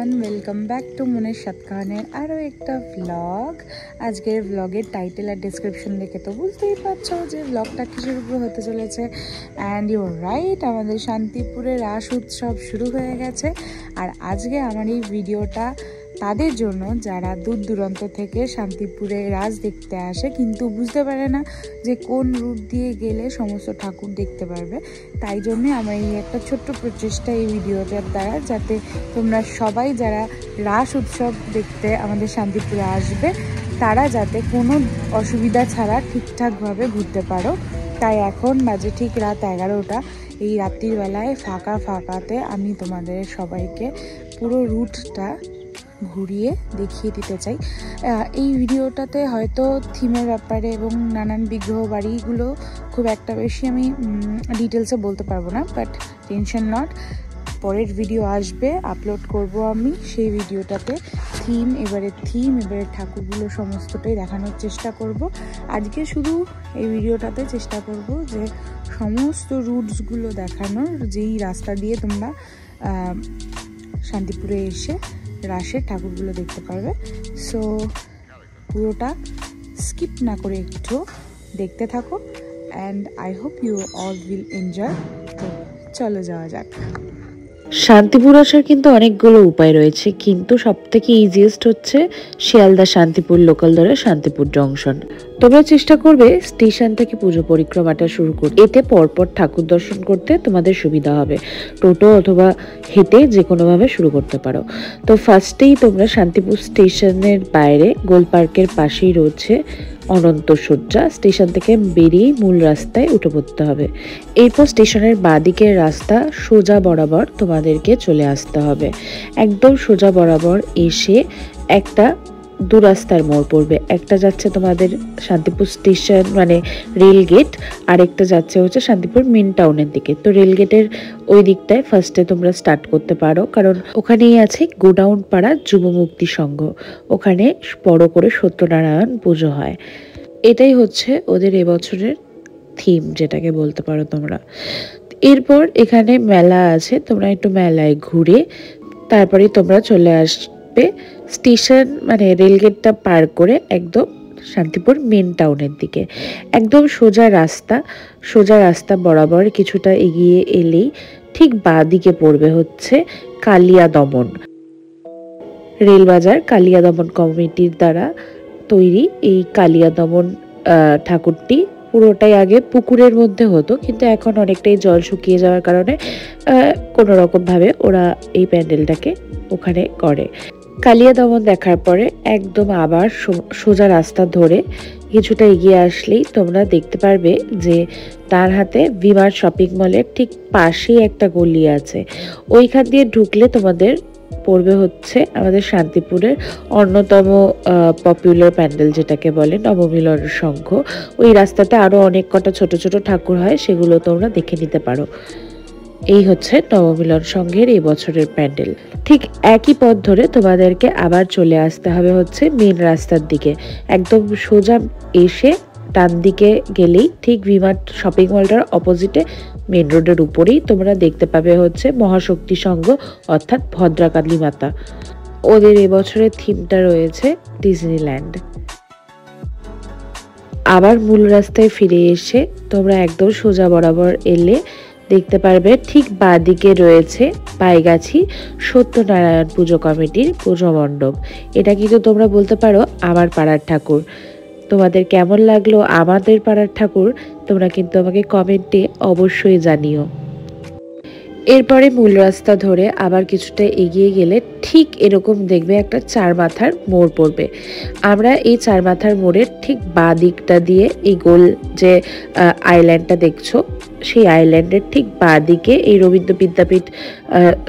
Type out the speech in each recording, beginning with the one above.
Everyone, welcome back to মনের সাতকাহানের আরও একটা ভ্লগ। আজকের ভ্লগের টাইটেল আর ডেসক্রিপশন দেখে তো বুঝতেই পারছো যে ভ্লগটা কিসের উপর হতে চলেছে। অ্যান্ড ইউর রাইট, আমাদের শান্তিপুরে রাস উৎসব শুরু হয়ে গেছে। আর আজকে আমার এই ভিডিওটা তাদের জন্য যারা দূর দূরান্ত থেকে শান্তিপুরে রাস দেখতে আসে কিন্তু বুঝতে পারে না যে কোন রুট দিয়ে গেলে সমস্ত ঠাকুর দেখতে পারবে। তাই জন্যে আমার এই একটা ছোট্ট প্রচেষ্টা এই ভিডিওটার দ্বারা, যাতে তোমরা সবাই যারা রাস উৎসব দেখতে আমাদের শান্তিপুরে আসবে তারা যাতে কোনো অসুবিধা ছাড়া ঠিকঠাকভাবে ঘুরতে পারো। তাই এখন বাজে ঠিক রাত 11টা। এই রাত্রির বেলায় ফাঁকাতে আমি তোমাদের সবাইকে পুরো রুটটা ঘুরিয়ে দেখিয়ে দিতে চাই। এই ভিডিওটাতে হয়তো থিমের ব্যাপারে এবং নানান বিগ্রহ বাড়িগুলো খুব একটা বেশি আমি ডিটেলসে বলতে পারবো না, বাট টেনশন নট, পরের ভিডিও আসবে, আপলোড করব আমি। সেই ভিডিওটাতে এবারে ঠাকুরগুলো সমস্তটাই দেখানোর চেষ্টা করব। আজকে শুধু এই ভিডিওটাতে চেষ্টা করব যে সমস্ত রুটসগুলো দেখানোর, যেই রাস্তা দিয়ে তোমরা শান্তিপুরে এসে রাসের ঠাকুরগুলো দেখতে পারবে। সো পুরোটা স্কিপ না করে একটু দেখতে থাকো, and I hope you all will enjoy. তো চলো যাওয়া যাক। শান্তিপুর আসার কিন্তু অনেকগুলো উপায় রয়েছে, কিন্তু সবথেকে ইজিয়েস্ট হচ্ছে শিয়ালদা শান্তিপুর লোকাল ধরে শান্তিপুর জংশন। তোমরা চেষ্টা করবে স্টেশন থেকে পুজো পরিক্রমাটা শুরু করতে, এতে পরপর ঠাকুর দর্শন করতে তোমাদের সুবিধা হবে। টোটো অথবা হেঁটে যে কোনোভাবে শুরু করতে পারো। তো ফার্স্টেই তোমরা শান্তিপুর স্টেশনের বাইরে গোল পার্কের পাশেই রয়েছে অনন্ত শয্যা। স্টেশন থেকে বেরিয়ে মূল রাস্তায় উঠে পড়তে হবে। এরপর স্টেশনের বাঁদিকের রাস্তা সোজা বরাবর তোমাদেরকে চলে আসতে হবে। একদম সোজা বরাবর এসে একটা দু রাস্তার মোড় পড়বে। একটা যাচ্ছে তোমাদের শান্তিপুর স্টেশন মানে রেল গেট, আর একটা যাচ্ছে হচ্ছে শান্তিপুর মেন টাউনের দিকে। তো রেল গেটের ওই দিকটায় ফার্স্টে তোমরা স্টার্ট করতে পারো, কারণ ওখানেই আছে গোডাউন পাড়া যুব মুক্তি সংঘ। ওখানে বড় করে সত্যনারায়ণ পুজো হয়। এটাই হচ্ছে ওদের এবছরের থিম, যেটাকে বলতে পারো তোমরা। এরপর এখানে মেলা আছে, তোমরা একটু মেলায় ঘুরে তারপরে তোমরা চলে আসবে স্টেশন মানে রেলগেটটা পার করে একদম শান্তিপুর মেন টাউনের দিকে। একদম সোজা রাস্তা বরাবর কিছুটা এগিয়ে এলেই ঠিক বাঁ দিকে পড়বে হচ্ছে কালিয়া দমন রেলবাজার। কালিয়া দমন কমিটির দ্বারা তৈরি এই কালিয়া দমন ঠাকুরটি পুরোটাই আগে পুকুরের মধ্যে হতো, কিন্তু এখন অনেকটাই জল শুকিয়ে যাওয়ার কারণে কোনো রকমভাবে ওরা এই প্যান্ডেলটাকে ওখানে করে। কালিয়া দমন দেখার পরে একদম আবার সোজা রাস্তা ধরে কিছুটা এগিয়ে আসলেই তোমরা দেখতে পারবে যে তার হাতে ভিমার্ট শপিং মলের ঠিক পাশেই একটা গলি আছে। ওইখান দিয়ে ঢুকলে তোমাদের পড়বে হচ্ছে আমাদের শান্তিপুরের অন্যতম পপুলার প্যান্ডেল, যেটাকে বলে নবমিলন সংঘ। ওই রাস্তাতে আরো অনেক কটা ছোট ছোট ঠাকুর হয়, সেগুলো তোমরা দেখে নিতে পারো। এই হচ্ছে নবমিলন সংঘের এই বছরের প্যান্ডেল। ঠিক একই পথ ধরে তোমাদেরকে আবার চলে আসতে হবে হচ্ছে মেন রাস্তার দিকে। একদম সোজা এসে ডান দিকে গেলেই ঠিক ভিমার্ট শপিং মলটার অপোজিটে মেন রোডের উপরেই তোমরা দেখতে পাবে হচ্ছে মহাশক্তি সংঘ, অর্থাৎ ভদ্রাকালী মাতা। ওদের এবছরের থিমটা রয়েছে ডিজনিল্যান্ড। আবার মূল রাস্তায় ফিরে এসে তোমরা একদম সোজা বরাবর এলে দেখতে পারবে ঠিক বাঁ দিকে রয়েছে পাইগাছি সত্যনারায়ণ পুজো কমিটির পুজো মণ্ডপ। এটা কিন্তু তোমরা বলতে পারো আমার পাড়ার ঠাকুর। তোমাদের কেমন লাগলো আমাদের পাড়ার ঠাকুর তোমরা কিন্তু আমাকে কমেন্টে অবশ্যই জানিও। এরপরে মূল রাস্তা ধরে আবার কিছুটা এগিয়ে গেলে ঠিক এরকম দেখবে একটা চার মাথার মোড় পড়বে। আমরা এই চার মাথার মোড়ের ঠিক বাঁ দিকটা দিয়ে এই গোল যে আইল্যান্ডটা দেখছো, সেই আইল্যান্ডের ঠিক বাঁ দিকে এই রবীন্দ্র বিদ্যাপীঠ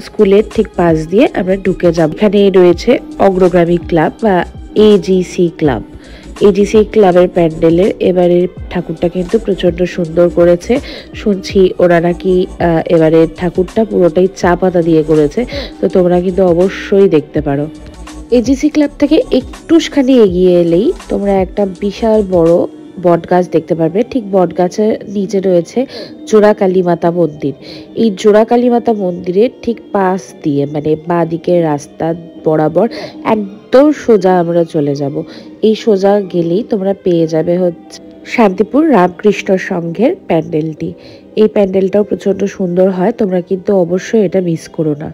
স্কুলের ঠিক পাশ দিয়ে আমরা ঢুকে যাব। এখানে রয়েছে অগ্রগামী ক্লাব বা এজিসি ক্লাব। এজিসি ক্লাবের প্যান্ডেলের এবারের ঠাকুরটা কিন্তু প্রচন্ড সুন্দর করেছে। শুনছি ওরা নাকি এবারের ঠাকুরটা পুরোটাই চা পাতা দিয়ে করেছে, তো তোমরা কিন্তু অবশ্যই দেখতে পারো। এজিসি ক্লাব থেকে একটুখানি এগিয়ে এলেই তোমরা একটা বিশাল বড় বট গাছ দেখতে পারবে। ঠিক বট গাছের নিচে রয়েছে জোড়া কালী মাতা মন্দির। এই জোড়া কালী মাতা মন্দিরের ঠিক পাশ দিয়ে মানে বাঁ দিকের রাস্তা বরাবর একদম সোজা আমরা চলে যাব। এই সোজা গেলেই তোমরা পেয়ে যাবে হচ্ছে শান্তিপুর রামকৃষ্ণ সংঘের প্যান্ডেলটি। এই প্যান্ডেলটাও প্রচন্ড সুন্দর হয়, তোমরা কিন্তু অবশ্যই এটা মিস করো না।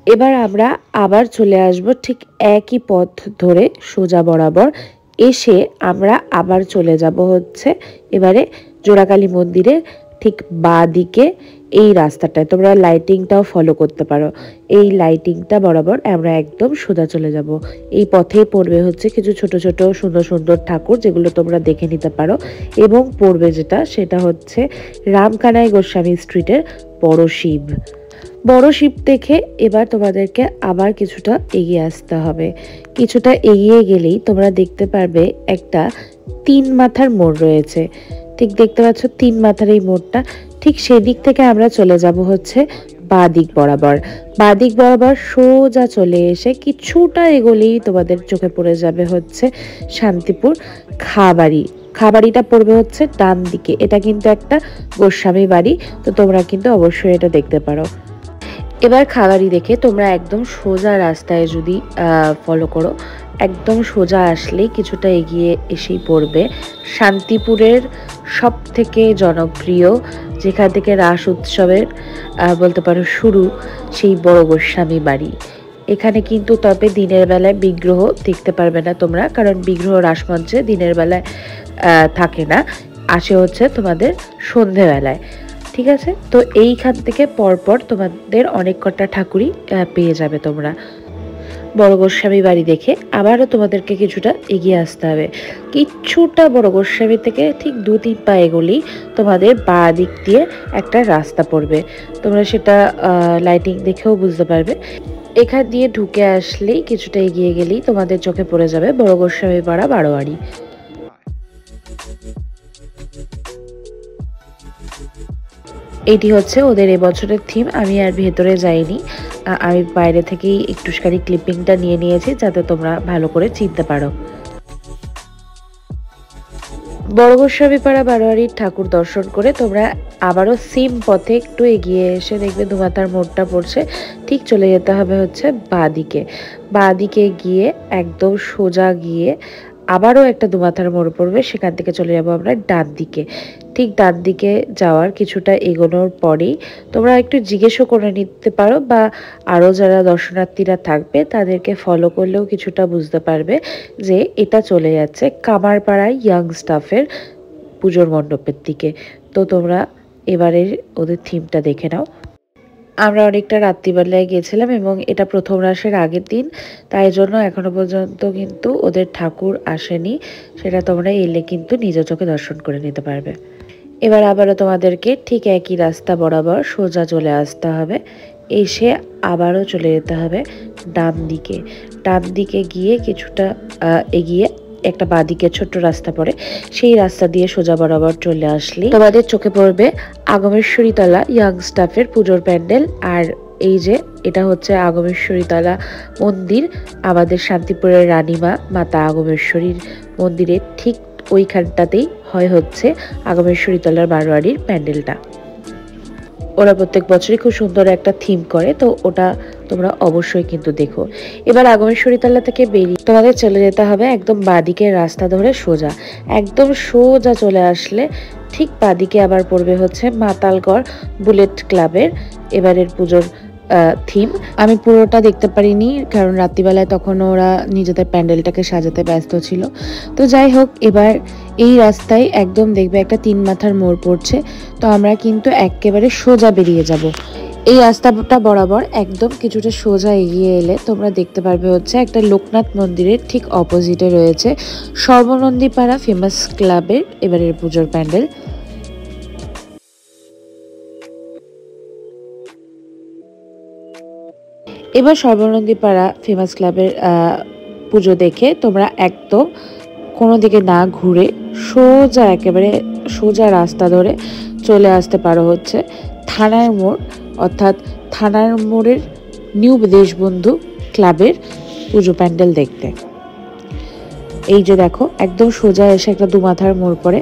এবার আমরা আবার চলে আসব ঠিক একই পথ ধরে সোজা বরাবর এসে আমরা আবার চলে যাব হচ্ছে এবারে জোড়াকালী মন্দিরে ঠিক বাঁ দিকে এই রাস্তাটায়। তোমরা লাইটিংটাও ফলো করতে পারো। এই লাইটিংটা বরাবর আমরা একদম সোজা চলে যাব। এই পথেই পড়বে হচ্ছে কিছু ছোট ছোট সুন্দর সুন্দর ঠাকুর, যেগুলো তোমরা দেখে নিতে পারো। এবং পড়বে যেটা, সেটা হচ্ছে রামকানাই গোস্বামী স্ট্রিটের বড় শিব। বড় শিব দেখে এবার তোমাদেরকে আবার কিছুটা এগিয়ে আসতে হবে। কিছুটা এগিয়ে গেলেই তোমরা দেখতে পারবে একটা 3 মাথার মোড় রয়েছে। ঠিক দেখতে পাচ্ছ 3 মাথার এই মোড়টা, ঠিক সেদিক থেকে আমরা চলে যাব হচ্ছে বাঁ দিক বরাবর। বাঁ দিক বরাবর সোজা চলে এসে কিছুটা এগোলেই তোমাদের চোখে পড়ে যাবে হচ্ছে শান্তিপুর খাবাড়ি। খাবাড়িটা পড়বে হচ্ছে ডান দিকে। এটা কিন্তু একটা গোস্বামী বাড়ি, তো তোমরা কিন্তু অবশ্যই এটা দেখতে পারো। এবার খাবারি দেখে তোমরা একদম সোজা রাস্তায় যদি ফলো করো, একদম সোজা আসলেই কিছুটা এগিয়ে এসেই পড়বে শান্তিপুরের সব থেকে জনপ্রিয়, যেখান থেকে রাস উৎসবের বলতে পারো শুরু, সেই বড় গোস্বামী বাড়ি। এখানে কিন্তু তবে দিনের বেলায় বিগ্রহ দেখতে পারবে না তোমরা, কারণ বিগ্রহ রাসমঞ্চে দিনের বেলায় থাকে না, আসে হচ্ছে তোমাদের সন্ধেবেলায়। ঠিক আছে, তো এইখান থেকে পরপর তোমাদের অনেক কটা ঠাকুরই পেয়ে যাবে তোমরা। বড় গোস্বামী বাড়ি দেখে আবারও তোমাদেরকে কিছুটা এগিয়ে আসতে হবে। কিছুটা বড় গোস্বামী থেকে ঠিক 2-3 পা এগোলেই তোমাদের বাঁ দিক দিয়ে একটা রাস্তা পড়বে। তোমরা সেটা লাইটিং দেখেও বুঝতে পারবে। এখান দিয়ে ঢুকে আসলেই কিছুটা এগিয়ে গেলেই তোমাদের চোখে পড়ে যাবে বড় গোস্বামী পাড়া বারোয়ারি। এটি হচ্ছে ওদের এবছরের থিম। আমি আর ভেতরে যাইনি, আমি বাইরে থেকেই একটুখানি ক্লিপিংটা নিয়ে নিয়েছি যাতে তোমরা ভালো করে চিনতে পারো। বড় গোস্বামী পাড়া বারোয়ারির ঠাকুর দর্শন করে তোমরা আবারও সেম পথে একটু এগিয়ে এসে দেখবে দুমাথার মোড়টা পড়ছে। ঠিক চলে যেতে হবে হচ্ছে বাঁ দিকে। বাঁ দিকে গিয়ে একদম সোজা গিয়ে আবারও একটা দুমাথার মোড় পড়বে, সেখান থেকে চলে যাব আমরা ডান দিকে। ঠিক ডান দিকে যাওয়ার কিছুটা এগোনোর পরেই তোমরা একটু জিজ্ঞেসও করে নিতে পারো, বা আরও যারা দর্শনার্থীরা থাকবে তাদেরকে ফলো করলেও কিছুটা বুঝতে পারবে যে এটা চলে যাচ্ছে কামারপাড়ায় ইয়াং স্টাফের পুজোর মণ্ডপের দিকে। তো তোমরা এবারের ওদের থিমটা দেখে নাও। আমরা অনেকটা রাত্রিবেলায় গেছিলাম এবং এটা প্রথম রাসের আগের দিন, তাই জন্য এখনো পর্যন্ত কিন্তু ওদের ঠাকুর আসেনি। সেটা তোমরা এলে কিন্তু নিজ চোখে দর্শন করে নিতে পারবে। এবার আবারও তোমাদেরকে ঠিক একই রাস্তা বরাবর সোজা চলে আসতে হবে, এসে আবারও চলে যেতে হবে ডান দিকে। ডান দিকে গিয়ে কিছুটা এগিয়ে একটা বাঁদিকে ছোট্ট রাস্তা পড়ে, সেই রাস্তা দিয়ে সোজা বরাবর চলে আসলে তোমাদের চোখে পড়বে আগমেশ্বরী তলা ইয়াং স্টাফের পুজোর প্যান্ডেল। আর এই যে এটা হচ্ছে আগমেশ্বরী তলা মন্দির, আমাদের শান্তিপুরের রানীমা মাতা আগমেশ্বরীর মন্দিরের ঠিক ওইখানটাতেই হয় হচ্ছে আগমেশ্বরী তলার বারোয়ারির প্যান্ডেলটা। ওরা প্রত্যেক বছরই খুব সুন্দর একটা থিম করে, তো ওটা তোমরা অবশ্যই কিন্তু দেখো। এবার আগমেশ্বরী তলা থেকে বেরিয়ে তোমাদের চলে যেতে হবে একদম বাঁদিকের রাস্তা ধরে সোজা। একদম সোজা চলে আসলে ঠিক বাঁদিকে আবার পড়বে হচ্ছে মাতালগড় বুলেট ক্লাবের এবারের পুজোর থিম। আমি পুরোটা দেখতে পারিনি, কারণ রাত্রিবেলায় তখন ওরা নিজেদের প্যান্ডেলটাকে সাজাতে ব্যস্ত ছিল। তো যাই হোক, এবার এই রাস্তায় একদম দেখবে একটা 3 মাথার মোড় পড়ছে, তো আমরা কিন্তু একেবারে সোজা বেরিয়ে যাব। এই রাস্তাটা বরাবর একদম কিছুটা সোজা এগিয়ে এলে তোমরা দেখতে পারবে হচ্ছে একটা লোকনাথ মন্দিরের ঠিক অপোজিটে রয়েছে সর্বনন্দীপাড়া ফেমাস ক্লাবের এবারের পুজোর প্যান্ডেল। এবার সর্বনন্দীপাড়া ফেমাস ক্লাবের পুজো দেখে তোমরা একদম কোনো দিকে না ঘুরে সোজা একেবারে সোজা রাস্তা ধরে চলে আসতে পারো হচ্ছে থানার মোড়, অর্থাৎ থানার মোড়ের নিউ দেশবন্ধু ক্লাবের পুজো প্যান্ডেল দেখতে। এই যে দেখো একদম সোজা এসে একটা দুমাথার মোড় পড়ে,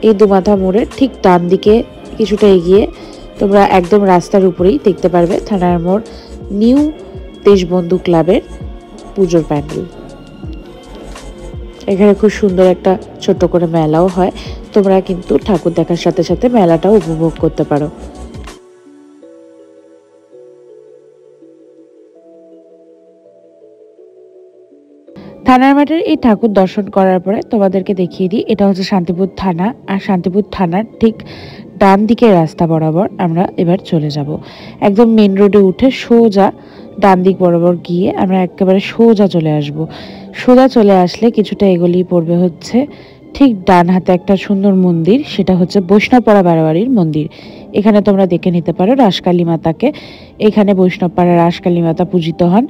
এই দুমাথা মোড়ের ঠিক ডান দিকে কিছুটা এগিয়ে তোমরা একদম রাস্তার উপরেই দেখতে পারবে থানার মোড় নিউ দেশবন্ধু ক্লাবের পুজোর প্যান্ডেল। এখানে খুব সুন্দর একটা ছোট্ট করে মেলাও হয়, তোমরা কিন্তু ঠাকুর দেখার সাথে সাথে মেলাটাও উপভোগ করতে পারো। থানার মাঠের এই ঠাকুর দর্শন করার পরে তোমাদেরকে দেখিয়ে দিই, এটা হচ্ছে শান্তিপুর থানা। আর শান্তিপুর থানার ঠিক ডান দিকের রাস্তা বরাবর আমরা এবার চলে যাব। একদম মেন রোডে উঠে সোজা ডান দিক বরাবর গিয়ে আমরা একেবারে সোজা চলে আসব। সোজা চলে আসলে কিছুটা এগোলেই পড়বে হচ্ছে ঠিক ডান হাতে একটা সুন্দর মন্দির, সেটা হচ্ছে বৈষ্ণবপাড়া বারোয়ারির মন্দির। এখানে তোমরা দেখে নিতে পারো রাসকালী মাতাকে। এখানে বৈষ্ণবপাড়া রাসকালী মাতা পূজিত হন।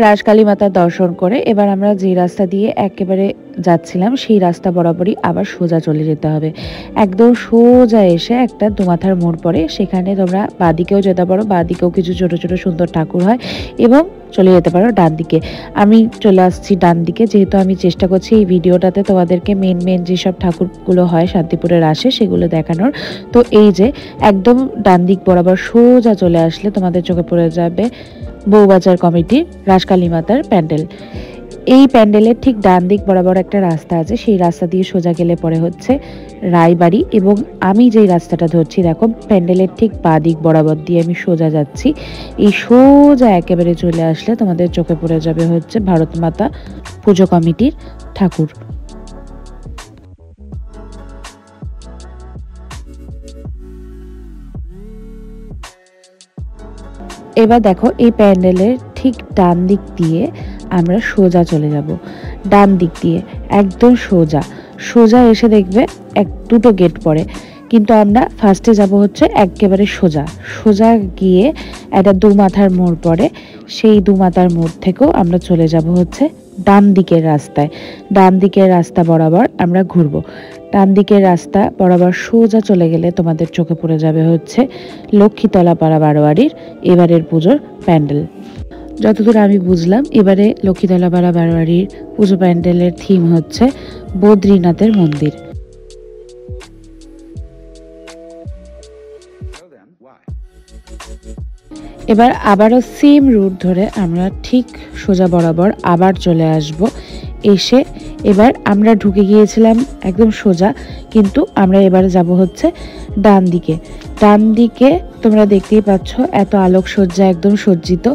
রাসকালী মাতার দর্শন করে এবার আমরা যে রাস্তা দিয়ে একেবারে যাচ্ছিলাম সেই রাস্তা বরাবরই আবার সোজা চলে যেতে হবে। একদম সোজা এসে একটা দুমাথার মোড় পড়ে, সেখানে তোমরা বাঁদিকেও যেতে পারো, বাঁদিকেও কিছু ছোট ছোট সুন্দর ঠাকুর হয়, এবং চলে যেতে পারো ডান দিকে। আমি চলে আসছি ডান দিকে, যেহেতু আমি চেষ্টা করছি এই ভিডিওটাতে তোমাদেরকে মেন যেসব ঠাকুরগুলো হয় শান্তিপুরের আসে সেগুলো দেখানোর। তো এই যে একদম ডান দিক বরাবর সোজা চলে আসলে তোমাদের চোখে পড়ে যাবে বউবাজার কমিটির রাসকালী মাতার প্যান্ডেল। এই প্যান্ডেলের ঠিক ডান দিক বরাবর একটা রাস্তা আছে, সেই রাস্তা দিয়ে সোজা গেলে পরে হচ্ছে রায়বাড়ি, এবং আমি যেই রাস্তাটা ধরছি দেখো প্যান্ডেলের ঠিক বাঁ দিক বরাবর দিয়ে আমি সোজা যাচ্ছি। এই সোজা একেবারে চলে আসলে তোমাদের চোখে পড়ে যাবে হচ্ছে ভারত মাতা পুজো কমিটির ঠাকুর। এবার দেখো এই প্যান্ডেলের ঠিক ডান দিক দিয়ে আমরা সোজা চলে যাব। ডান দিক দিয়ে একদম সোজা সোজা এসে দেখবে দুটো গেট পড়ে, কিন্তু আমরা ফার্স্টে যাব হচ্ছে একেবারে সোজা সোজা গিয়ে একটা দুমাথার মোড় পড়ে, সেই দুমাথার মোড় থেকেও আমরা চলে যাব হচ্ছে ডান দিকের রাস্তায়। ডান দিকের রাস্তা বরাবর আমরা ঘুরবো। ডান দিকের রাস্তা বরাবর সোজা চলে গেলে তোমাদের চোখে পড়ে যাবে হচ্ছে লক্ষ্মীতলা পাড়া বারোয়ারির এবারের পুজোর প্যান্ডেল। যতদূর আমি বুঝলাম এবারে লক্ষ্মীতলা পাড়া বারোয়ারির পুজো প্যান্ডেলের থিম হচ্ছে বদ্রীনাথের মন্দির। এবার আবারও সেম রুট ধরে আমরা ঠিক সোজা বরাবর আবার চলে আসব। এসে এবার আমরা ঢুকে গিয়েছিলাম একদম সোজা, কিন্তু আমরা এবার যাব হচ্ছে ডান দিকে। ডান দিকে তোমরা দেখতেই পাচ্ছ এত আলোকসজ্জা একদম সজ্জিত।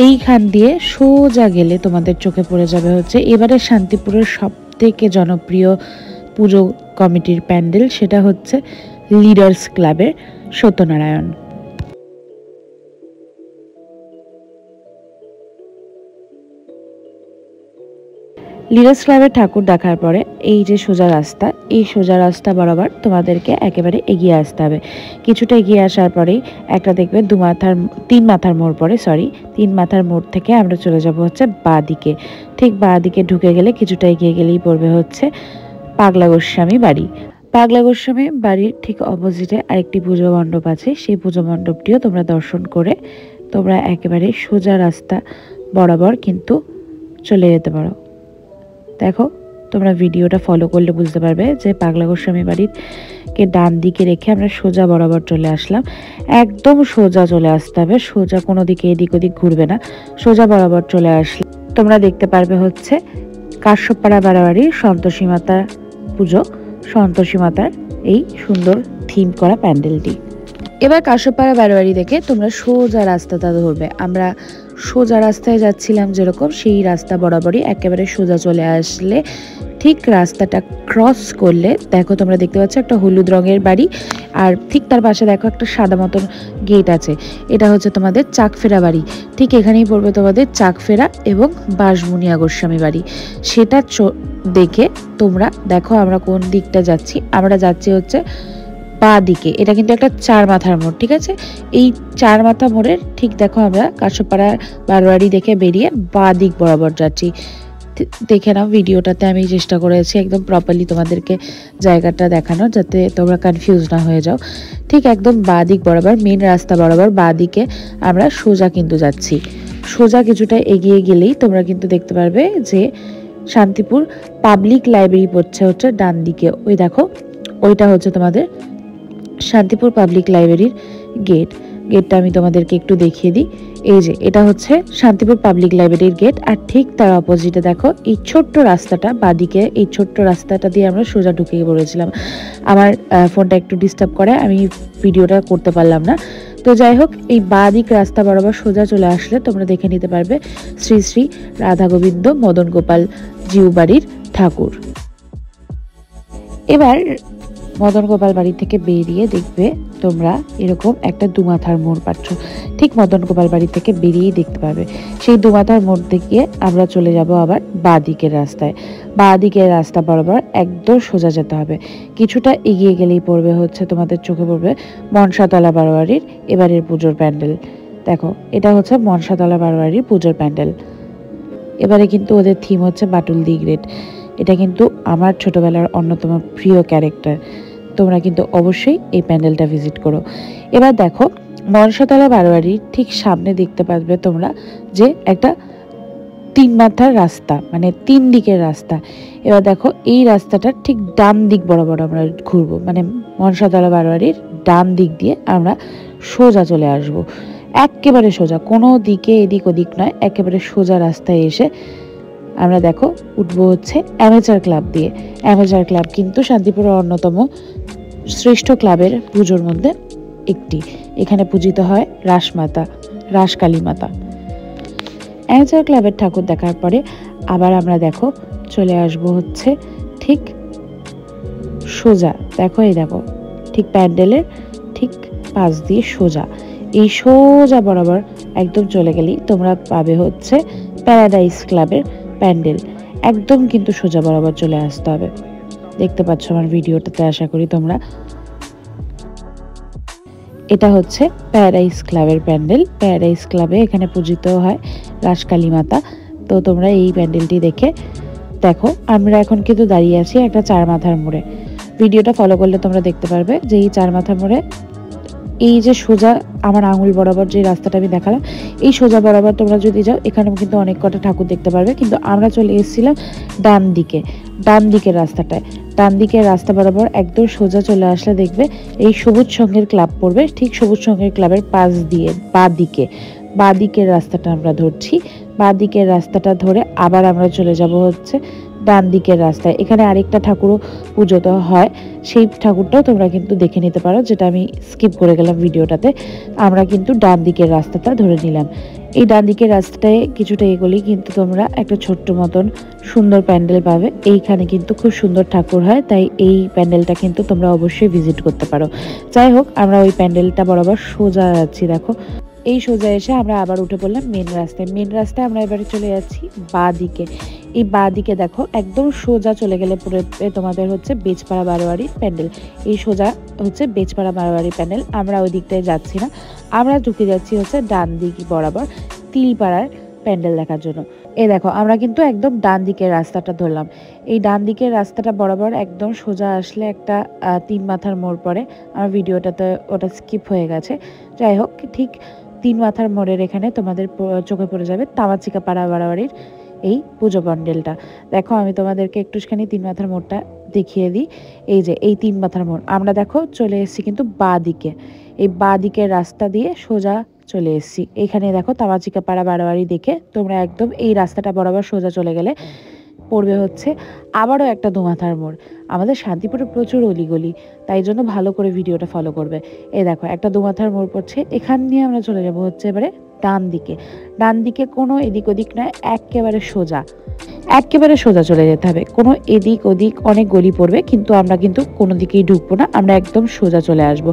এইখান দিয়ে সোজা গেলে তোমাদের চোখে পড়ে যাবে হচ্ছে এবারে শান্তিপুরের সবথেকে জনপ্রিয় পুজো কমিটির প্যান্ডেল, সেটা হচ্ছে লিডার্স ক্লাবের সত্যনারায়ণ। লিডার্স ক্লাবের ঠাকুর দেখার পরে এই যে সোজা রাস্তা, এই সোজা রাস্তা বরাবর তোমাদেরকে একেবারে এগিয়ে আসতে হবে। কিছুটা এগিয়ে আসার পরেই একটা দেখবে তিন মাথার মোড় পড়ে, তিন মাথার মোড় থেকে আমরা চলে যাব হচ্ছে বাঁ দিকে। ঠিক বাঁ দিকে ঢুকে গেলে কিছুটা এগিয়ে গেলেই পড়বে হচ্ছে পাগলা গোস্বামী বাড়ি। পাগলা গোস্বামী বাড়ির ঠিক অপোজিটে আরেকটি পুজো মণ্ডপ আছে, সেই পুজো মণ্ডপটিও তোমরা দর্শন করে তোমরা একেবারে সোজা রাস্তা বরাবর কিন্তু চলে যেতে পারো। দেখো তোমরা ভিডিওটা ফলো করলে বুঝতে পারবে যে পাগলা গোস্বামী বাড়িকে ডান দিকে রেখে আমরা সোজা বরাবর চলে আসলাম। একদম সোজা চলে আসতে হবে, সোজা কোনো দিকে এদিক ওদিক ঘুরবে না, সোজা বরাবর চলে আসলে তোমরা দেখতে পারবে হচ্ছে কাশ্যপপাড়া বারোয়ারির সন্তোষী মাতার পুজো, সন্তোষী মাতার এই সুন্দর থিম করা প্যান্ডেলটি। এবার কাশ্যপপাড়া বারোয়ারি দেখে তোমরা সোজা রাস্তাটা ধরবে। আমরা সোজা রাস্তায় যাচ্ছিলাম যেরকম, সেই রাস্তা বরাবরই একেবারে সোজা চলে আসলে ঠিক রাস্তাটা ক্রস করলে দেখো তোমরা দেখতে পাচ্ছ একটা হলুদ রঙের বাড়ি, আর ঠিক তার পাশে দেখো একটা সাদা মতন গেট আছে, এটা হচ্ছে তোমাদের চাকফেরা বাড়ি। ঠিক এখানেই পড়বে তোমাদের চাকফেরা এবং বাঁশবুনিয়া গোস্বামী বাড়ি। সেটা দেখে তোমরা দেখো আমরা কোন দিকটা যাচ্ছি। আমরা যাচ্ছি হচ্ছে বাঁ দিকে। এটা কিন্তু একটা চার মাথার মোড়, ঠিক আছে? এই চার মাথা মোড়ের ঠিক দেখো আমরা কাশ্যপপাড়া বারোয়ারি দেখে বেরিয়ে বাঁ দিক বরাবর যাচ্ছি। দেখে নাও ভিডিওটাতে আমি চেষ্টা করেছি একদম প্রপারলি তোমাদেরকে জায়গাটা দেখানোর, যাতে তোমরা কনফিউজ না হয়ে যাও। ঠিক একদম বাঁ দিক বরাবর, মেন রাস্তা বরাবর বাঁ দিকে আমরা সোজা কিন্তু যাচ্ছি। সোজা কিছুটা এগিয়ে গেলেই তোমরা কিন্তু দেখতে পারবে যে শান্তিপুর পাবলিক লাইব্রেরি পড়ছে হচ্ছে ডান দিকে। ওই দেখো, ওইটা হচ্ছে তোমাদের শান্তিপুর পাবলিক লাইব্রেরির গেট। গেটটা আমি তোমাদেরকে একটু দেখিয়ে দিই। এই যে এটা হচ্ছে শান্তিপুর পাবলিক লাইব্রেরির গেট, আর ঠিক তার অপোজিটে দেখো এই ছোট্ট রাস্তাটা বাঁদিকে, এই ছোট্ট রাস্তাটা দিয়ে আমরা সোজা ঢুকে পড়েছিলাম। আমার ফোনটা একটু ডিস্টার্ব করে, আমি ভিডিওটা করতে পারলাম না। তো যাই হোক, এই বাঁদিক রাস্তা বরাবর সোজা চলে আসলে তোমরা দেখে নিতে পারবে শ্রী শ্রী রাধা গোবিন্দ মদন গোপাল জিউ বাড়ির ঠাকুর। এবার মদন গোপাল বাড়ি থেকে বেরিয়ে দেখবে তোমরা এরকম একটা দুমাথার মোড় পাচ্ছ। ঠিক মদন গোপাল বাড়ি থেকে বেরিয়েই দেখতে পাবে সেই দুমাথার মোড় থেকে আমরা চলে যাব আবার বাঁ দিকের রাস্তায়। বাঁ দিকের রাস্তা বরাবর একদম সোজা যেতে হবে। কিছুটা এগিয়ে গেলেই পড়বে হচ্ছে তোমাদের চোখে পড়বে মনসাতলা বারোয়ারির এবারের পুজোর প্যান্ডেল। দেখো, এটা হচ্ছে মনসাতলা বারোয়ারির পুজোর প্যান্ডেল। এবারে কিন্তু ওদের থিম হচ্ছে বাটুল দি গ্রেট। এটা কিন্তু আমার ছোটবেলার অন্যতম প্রিয় ক্যারেক্টার। তোমরা কিন্তু অবশ্যই এই প্যান্ডেলটা ভিজিট করো। এবার দেখো, মনসাতলা বারোয়ারির ঠিক সামনে দেখতে পাবে তোমরা যে একটা 3 মাথার রাস্তা, মানে 3 দিকের রাস্তা। এবার দেখো, এই রাস্তাটার ঠিক ডান দিক বরাবর আমরা ঘুরবো, মানে মনসাতলা বারোয়ারির ডান দিক দিয়ে আমরা সোজা চলে আসব। একেবারে সোজা, কোনো দিকে এদিক ওদিক নয়, একেবারে সোজা রাস্তায় এসে আমরা দেখো উঠবো হচ্ছে অ্যামেচার ক্লাব দিয়ে। অ্যামেচার ক্লাব কিন্তু শান্তিপুরের অন্যতম শ্রেষ্ঠ ক্লাবের পুজোর মধ্যে একটি। এখানে পূজিত হয় রাসমাতা, রাসকালী মাতা। অ্যামেচার ক্লাবের ঠাকুর দেখার পরে আবার আমরা দেখো চলে আসব হচ্ছে ঠিক সোজা। দেখো, এই দেখো ঠিক প্যান্ডেলের ঠিক পাশ দিয়ে সোজা, এই সোজা বরাবর একদম চলে গেলেই তোমরা পাবে হচ্ছে প্যারাডাইস ক্লাবের প্যান্ডেল। একদম কিন্তু সোজা বরাবর চলে আসতে হবে। দেখতে পাচ্ছ আমার ভিডিওটাতে, আশা করি তোমরা। এটা হচ্ছে প্যারাডাইস ক্লাবের প্যান্ডেল। প্যারাডাইস ক্লাবে এখানে পূজিত হয় রাসকালী মাতা। তো তোমরা এই প্যান্ডেলটি দেখে দেখো, আমরা এখন কিন্তু দাঁড়িয়ে আছি একটা 4 মাথার মোড়ে। ভিডিওটা ফলো করলে তোমরা দেখতে পারবে যে এই 4 মাথার মোড়ে এই যে সোজা আমার আঙুল বরাবর যে রাস্তাটা আমি দেখালাম, এই সোজা বরাবর তোমরা যদি যাও এখানেও কিন্তু অনেক কটা ঠাকুর দেখতে পারবে। কিন্তু আমরা চলে এসেছিলাম ডান দিকে, ডান দিকের রাস্তাটায়। ডান দিকের রাস্তা বরাবর একদম সোজা চলে আসলে দেখবে এই সবুজ সঙ্ঘের ক্লাব পড়বে। ঠিক সবুজ সঙ্ঘের ক্লাবের পাশ দিয়ে বাঁ দিকের রাস্তাটা আমরা ধরছি। বাঁ দিকের রাস্তাটা ধরে আবার আমরা চলে যাব হচ্ছে ডান দিকের রাস্তায়। এখানে আরেকটা ঠাকুরও পুজো হয়, সেই ঠাকুরটাও তোমরা কিন্তু দেখে নিতে পারো, যেটা আমি স্কিপ করে গেলাম ভিডিওটাতে। আমরা কিন্তু ডান দিকের রাস্তাটা ধরে নিলাম। এই ডান দিকের রাস্তায় কিছুটা এগোলেই কিন্তু তোমরা একটা ছোট্ট মতন সুন্দর প্যান্ডেল পাবে। এইখানে কিন্তু খুব সুন্দর ঠাকুর হয়, তাই এই প্যান্ডেলটা কিন্তু তোমরা অবশ্যই ভিজিট করতে পারো। যাই হোক, আমরা ওই প্যান্ডেলটা বরাবর সোজা যাচ্ছি। দেখো, এই সোজা এসে আমরা আবার উঠে পড়লাম মেন রাস্তায়। মেন রাস্তায় আমরা এবারে চলে যাচ্ছি বাঁ দিকে। এই বাঁ দিকে দেখো একদম সোজা চলে গেলে পরে তোমাদের হচ্ছে বেজপাড়া বারোয়ারির প্যান্ডেল। এই সোজা হচ্ছে বেজপাড়া বারোয়ারি প্যান্ডেল। আমরা ওই দিকটায় যাচ্ছি না, আমরা ঢুকে যাচ্ছি হচ্ছে ডান দিক বরাবর তিলপাড়ার প্যান্ডেল দেখার জন্য। এই দেখো, আমরা কিন্তু একদম ডান দিকের রাস্তাটা ধরলাম। এই ডান দিকের রাস্তাটা বরাবর একদম সোজা আসলে একটা 3 মাথার মোড় পড়ে। আমার ভিডিওটাতে ওটা স্কিপ হয়ে গেছে। যাই হোক, ঠিক 3 মাথার মোড়ের এখানে তোমাদের চোখে পড়ে যাবে তামাচিকা পাড়া বারোয়ারির এই পুজো প্যান্ডেলটা। দেখো, আমি তোমাদেরকে একটুখানি 3 মাথার মোড়টা দেখিয়ে দিই। এই যে এই 3 মাথার মোড় আমরা দেখো চলে এসেছি কিন্তু বাঁ দিকে। এই বাঁ দিকের রাস্তা দিয়ে সোজা চলে এসেছি। এখানে দেখো তামাচিকা পাড়া বারোয়ারি দেখে তোমরা একদম এই রাস্তাটা বরাবর সোজা চলে গেলে পড়বে হচ্ছে আবারও একটা 2 মাথার মোড়। আমাদের শান্তিপুরে প্রচুর অলিগলি, তাই জন্য ভালো করে ভিডিওটা ফলো করবে। এই দেখো একটা 2 মাথার মোড় পড়ছে, এখান দিয়ে আমরা চলে যাব হচ্ছে এবারে ডান দিকে। ডান দিকে কোনো এদিক ওদিক নয়, একেবারে সোজা চলে যেতে হবে। কোনো এদিক ওদিক অনেক গলি পড়বে, কিন্তু আমরা কিন্তু কোনো দিকেই ঢুকবো না, আমরা একদম সোজা চলে আসব।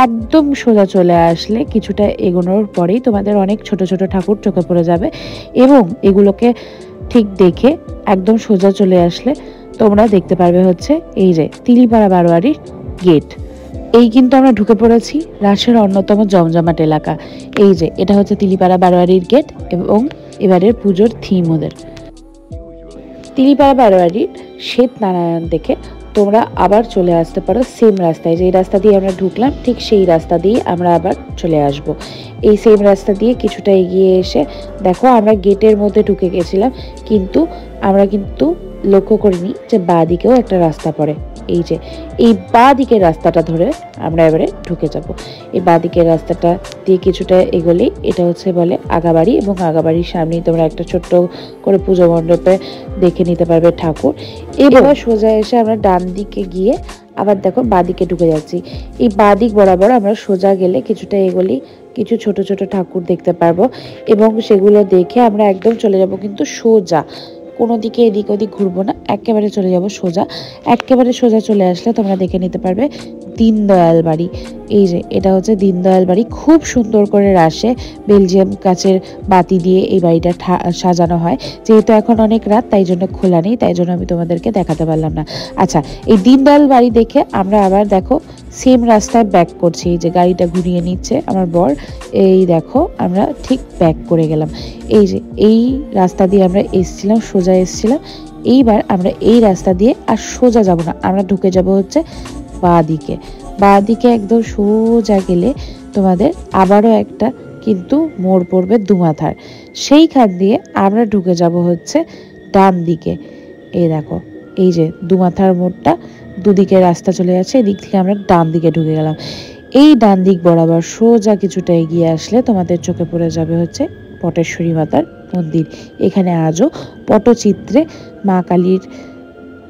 একদম সোজা চলে আসলে কিছুটা এগোনোর পরেই তোমাদের অনেক ছোট ছোট ঠাকুর চোখে পড়ে যাবে, এবং এগুলোকে ঠিক দেখে একদম সোজা চলে আসলে তোমরা দেখতে পারবে হচ্ছে এই যে তিলিপাড়া বারোয়ারির গেট। এই কিন্তু আমরা ঢুকে পড়েছি রাজশাহীর অন্যতম জমজমাট এলাকা। এই যে এটা হচ্ছে তিলিপাড়া বারোয়ারির গেট, এবং এবারের পুজোর থিম ওদের তিলিপাড়া বারোয়ারির শ্বেত নারায়ণ দেখে তোমরা আবার চলে আসতে পারো সেম রাস্তায়, যেই রাস্তা দিয়ে আমরা ঢুকলাম ঠিক সেই রাস্তা দিয়ে আমরা আবার চলে আসব। এই সেম রাস্তা দিয়ে কিছুটা এগিয়ে এসে দেখো আমরা গেটের মধ্যে ঢুকে গেছিলাম, কিন্তু আমরা কিন্তু লক্ষ্য করিনি যে বাঁ দিকেও একটা রাস্তা পড়ে। এই যে এই বাঁ দিকের রাস্তাটা ধরে আমরা এবারে ঢুকে যাব। এই বাঁ দিকের রাস্তাটা দিয়ে কিছুটা এগোলেই এটা হচ্ছে বলে আগাবাড়ি, এবং আগাবাড়ির সামনেই তোমরা একটা ছোট্ট করে পুজো মণ্ডপে দেখে নিতে পারবে ঠাকুর। এবার সোজা এসে আমরা ডান দিকে গিয়ে আবার দেখো বাঁ দিকে ঢুকে যাচ্ছি। এই বাঁ দিক বরাবর আমরা সোজা গেলে কিছুটা এগোলেই কিছু ছোট ছোট ঠাকুর দেখতে পারবো, এবং সেগুলো দেখে আমরা একদম চলে যাব কিন্তু সোজা, কোনো দিকে এদিক ওদিক ঘুরবো না, একেবারে চলে যাব সোজা। একেবারে সোজা চলে আসলে তোমরা দেখে নিতে পারবে দীনদয়াল বাড়ি। এই যে এটা হচ্ছে দীনদয়াল বাড়ি, খুব সুন্দর করে রাশে বেলজিয়াম কাচের বাতি দিয়ে এই বাড়িটা সাজানো হয়। যেহেতু এখন অনেক রাত তাই জন্য খোলা নেই, তাই জন্য আমি তোমাদেরকে দেখাতে পারলাম না। আচ্ছা, এই দীনদয়াল বাড়ি দেখে আমরা আবার দেখো সেম রাস্তায় ব্যাক করছি। এই যে গাড়িটা ঘুরিয়ে নিচ্ছে আমার বর, এই দেখো আমরা ঠিক ব্যাক করে গেলাম। এই যে এই রাস্তা দিয়ে আমরা এসছিলাম, সোজা এসছিলাম। এইবার আমরা এই রাস্তা দিয়ে আর সোজা যাব না, আমরা ঢুকে যাব হচ্ছে বাঁ দিকে। বাঁ দিকে একদম সোজা গেলে তোমাদের আবারও একটা কিন্তু মোড় পড়বে দুমাথার, সেইখান দিয়ে আমরা ঢুকে যাব হচ্ছে ডান দিকে। এই দেখো এই যে দুমাথার মোড়টা, দুদিকে রাস্তা চলে যাচ্ছে, এদিক থেকে আমরা ডান দিকে ঢুকে গেলাম। এই ডান দিক বরাবর সোজা কিছুটা এগিয়ে আসলে তোমাদের চোখে পড়ে যাবে হচ্ছে পটেশ্বরী মাতার মন্দির। এখানে আজও পটচিত্রে মা কালীর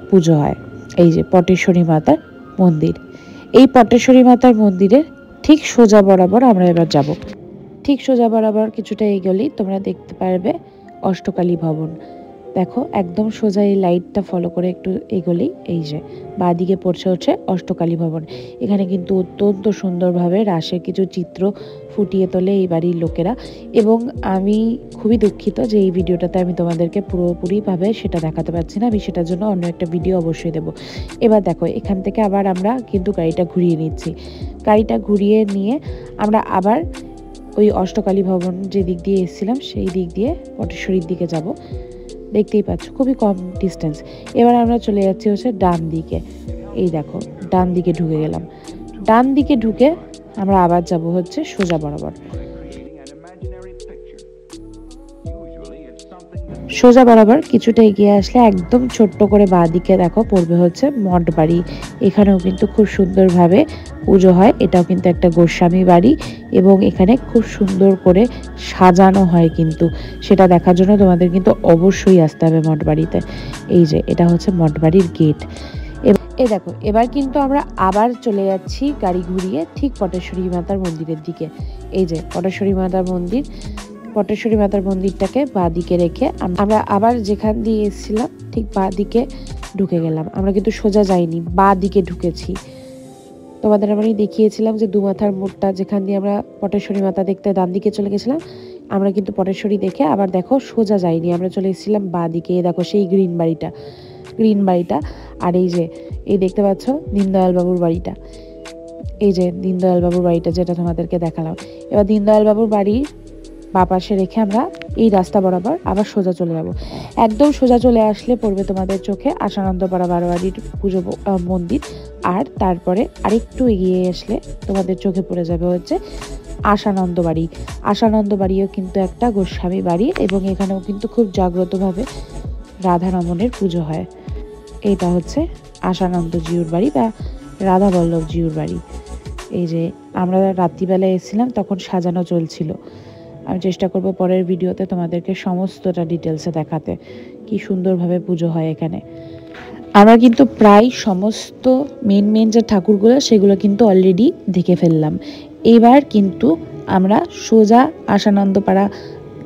পুজো হয়। এই যে পটেশ্বরী মাতার মন্দির, এই পটেশ্বরী মাতার মন্দিরের ঠিক সোজা বরাবর আমরা এবার যাব। ঠিক সোজা বরাবর কিছুটা এগোলেই তোমরা দেখতে পারবে অষ্টকালী ভবন। দেখো একদম সোজা এই লাইটটা ফলো করে একটু এগোলেই এই যে বাঁ দিকে পড়ছে হচ্ছে অষ্টকালী ভবন। এখানে কিন্তু অত্যন্ত সুন্দরভাবে রাসের কিছু চিত্র ফুটিয়ে তোলে এই বাড়ির লোকেরা, এবং আমি খুবই দুঃখিত যে এই ভিডিওটাতে আমি তোমাদেরকে পুরোপুরিভাবে সেটা দেখাতে পারছি না। আমি সেটার জন্য অন্য একটা ভিডিও অবশ্যই দেবো। এবার দেখো এখান থেকে আবার আমরা কিন্তু গাড়িটা ঘুরিয়ে নিচ্ছি। গাড়িটা ঘুরিয়ে নিয়ে আমরা আবার ওই অষ্টকালী ভবন যে দিক দিয়ে এসেছিলাম সেই দিক দিয়ে পটেশ্বরীর দিকে যাব। দেখতেই পাচ্ছ খুবই কম ডিস্টেন্স। এবার আমরা চলে যাচ্ছি হচ্ছে ডান দিকে। এই দেখো ডান দিকে ঢুকে গেলাম। ডান দিকে ঢুকে আমরা আবার যাব হচ্ছে সোজা বরাবর। সোজা বরাবর কিছুটা এগিয়ে আসলে একদম ছোট্ট করে বাঁ দিকে দেখো পড়বে হচ্ছে মঠ বাড়ি। এখানেও কিন্তু খুব সুন্দরভাবে পুজো হয়। এটাও কিন্তু একটা গোস্বামী বাড়ি, এবং এখানে খুব সুন্দর করে সাজানো হয়, কিন্তু সেটা দেখার জন্য তোমাদের কিন্তু অবশ্যই আসতে হবে মঠ বাড়িতে। এই যে এটা হচ্ছে মঠ বাড়ির গেট। এই দেখো এবার কিন্তু আমরা আবার চলে যাচ্ছি গাড়ি ঘুরিয়ে ঠিক পটেশ্বরী মাতার মন্দিরের দিকে। এই যে পটেশ্বরী মাতার মন্দির, পটেশ্বরী মাতার মন্দিরটাকে বাঁ দিকে রেখে আমরা আবার যেখান দিয়ে এসেছিলাম ঠিক বাঁ দিকে ঢুকে গেলাম। আমরা কিন্তু সোজা যাইনি, বাঁ দিকে ঢুকেছি। তোমাদের আমি দেখিয়েছিলাম যে দুমাথার মোড়টা যেখান দিয়ে আমরা পটেশ্বরী মাতা দেখতে ডান দিকে চলে গেছিলাম, আমরা কিন্তু পটেশ্বরী দেখে আবার দেখো সোজা যাইনি, আমরা চলে এসেছিলাম বাঁ দিকে। দেখো সেই গ্রিন বাড়িটা, আর এই যে এই দেখতে পাচ্ছ দীনদয়াল বাবুর বাড়িটা। এই যে দীনদয়াল বাবুর বাড়িটা যেটা তোমাদেরকে দেখালাম। এবার দীনদয়াল বাবুর বাড়ির বাঁ পাশে রেখে আমরা এই রাস্তা বরাবর আবার সোজা চলে যাব। একদম সোজা চলে আসলে পড়বে তোমাদের চোখে আশানন্দপাড়া বারোয়ারির পুজো মন্দির, আর তারপরে আরেকটু এগিয়ে আসলে তোমাদের চোখে পড়ে যাবে হচ্ছে আশানন্দ বাড়ি। আশানন্দ বাড়িও কিন্তু একটা গোস্বামী বাড়ি, এবং এখানেও কিন্তু খুব জাগ্রতভাবে রাধা রমণের পুজো হয়। এইটা হচ্ছে আশানন্দ জিউর বাড়ি বা রাধা বল্লভ জিউর বাড়ি। এই যে আমরা রাত্রিবেলায় এসেছিলাম তখন সাজানো চলছিল। আমি চেষ্টা করব পরের ভিডিওতে তোমাদেরকে সমস্তটা ডিটেলসে দেখাতে, কি সুন্দরভাবে পুজো হয় এখানে। আমরা কিন্তু প্রায় সমস্ত মেন যে ঠাকুরগুলো সেগুলো কিন্তু অলরেডি দেখে ফেললাম। এবার কিন্তু আমরা সোজা আশানন্দপাড়া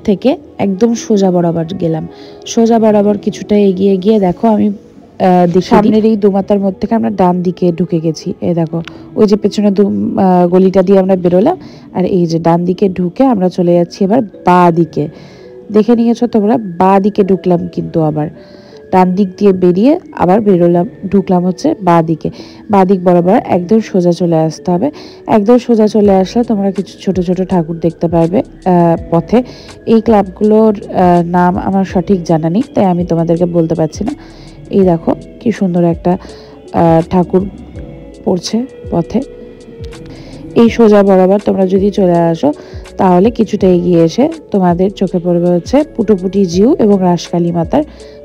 থেকে একদম সোজা বরাবর গেলাম। সোজা বরাবর কিছুটা এগিয়ে গিয়ে দেখো আমি সামনের এই দুমাতার মধ্যে থেকে আমরা ডান দিকে ঢুকে গেছি। এই দেখো ওই যে পেছনে গলিটা দিয়ে আমরা বেরোলাম, আর এই যে ডান দিকে ঢুকে আমরা চলে যাচ্ছি এবার বাঁ দিকে। দেখে নিয়েছো তোমরা, বাঁ দিকে ঢুকলাম, কিন্তু আবার ডান দিক দিয়ে বেরিয়ে আবার ঢুকলাম হচ্ছে বাঁ দিকে। বাঁ দিক বরাবর একদম সোজা চলে আসতে হবে। একদম সোজা চলে আসলে তোমরা কিছু ছোট ছোট ঠাকুর দেখতে পারবে পথে। এই ক্লাবগুলোর নাম আমার সঠিক জানা নেই, তাই আমি তোমাদেরকে বলতে পারছি না। এই দেখো কি সুন্দর একটা ঠাকুর পড়ছে পথে। এই সোজা বরাবর তোমরা যদি চলে আসো তাহলে কিছুটা এগিয়ে এসে তোমাদের চোখে পড়বে হচ্ছে পুটোপুটি জিউ এবং রাসকালী মাতার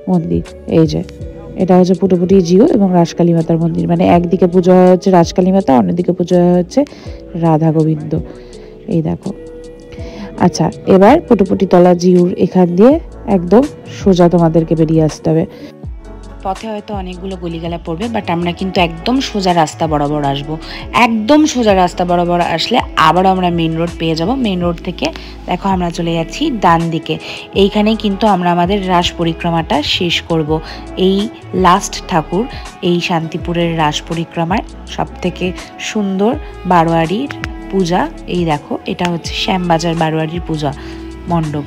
মন্দির। এই যে এটা হচ্ছে পুটোপুটি জিউ এবং রাসকালী মাতার মন্দির, মানে একদিকে পুজো হয় হচ্ছে রাসকালী মাতা, অন্যদিকে পুজো হয় হচ্ছে রাধা গোবিন্দ। এই দেখো। আচ্ছা, এবার পুটোপুটি তলা জিউর এখান দিয়ে একদম সোজা তোমাদেরকে বেরিয়ে আসতে হবে। পথে হয়তো অনেকগুলো গলিগালা পড়বে, বাট আমরা কিন্তু একদম সোজা রাস্তা বরাবর আসবো। একদম সোজা রাস্তা বরাবর আসলে আবার আমরা মেন রোড পেয়ে যাব। মেন রোড থেকে দেখো আমরা চলে যাচ্ছি ডান দিকে। এইখানেই কিন্তু আমরা আমাদের রাস পরিক্রমাটা শেষ করব। এই লাস্ট ঠাকুর এই শান্তিপুরের রাস পরিক্রমার সবথেকে সুন্দর বারোয়ারির পূজা। এই দেখো, এটা হচ্ছে শ্যামবাজার বারোয়ারির পূজা মণ্ডপ।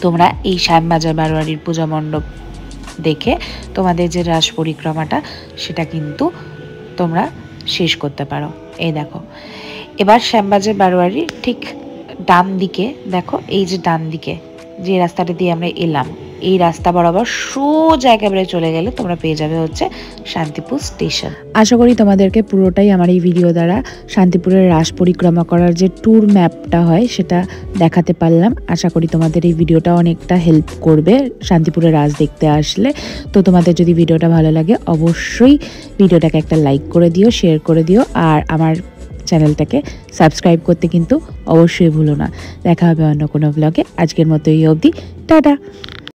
তোমরা এই শ্যামবাজার বারোয়ারির পূজা মণ্ডপ দেখে তোমাদের যে রাস পরিক্রমাটা সেটা কিন্তু তোমরা শেষ করতে পারো। এই দেখো, এবার শ্যামবাজার বারোয়ারির ঠিক ডান দিকে দেখো, এই যে ডান দিকে যে রাস্তাটা দিয়ে আমরা এলাম, এই রাস্তা বরাবর সোজা একেবারে চলে গেলে তোমরা পেয়ে যাবে হচ্ছে শান্তিপুর স্টেশন। আশা করি তোমাদেরকে পুরোটাই আমার এই ভিডিও দ্বারা শান্তিপুরের রাস পরিক্রমা করার যে ট্যুর ম্যাপটা হয় সেটা দেখাতে পারলাম। আশা করি তোমাদের এই ভিডিওটা অনেকটা হেল্প করবে শান্তিপুরের রাস দেখতে আসলে। তো তোমাদের যদি ভিডিওটা ভালো লাগে অবশ্যই ভিডিওটাকে একটা লাইক করে দিও, শেয়ার করে দিও, আর আমার চ্যানেলটাকে সাবস্ক্রাইব করতে কিন্তু অবশ্যই ভুলো না। দেখা হবে অন্য কোনো ব্লগে। আজকের মতো এই অবধি, টাটা।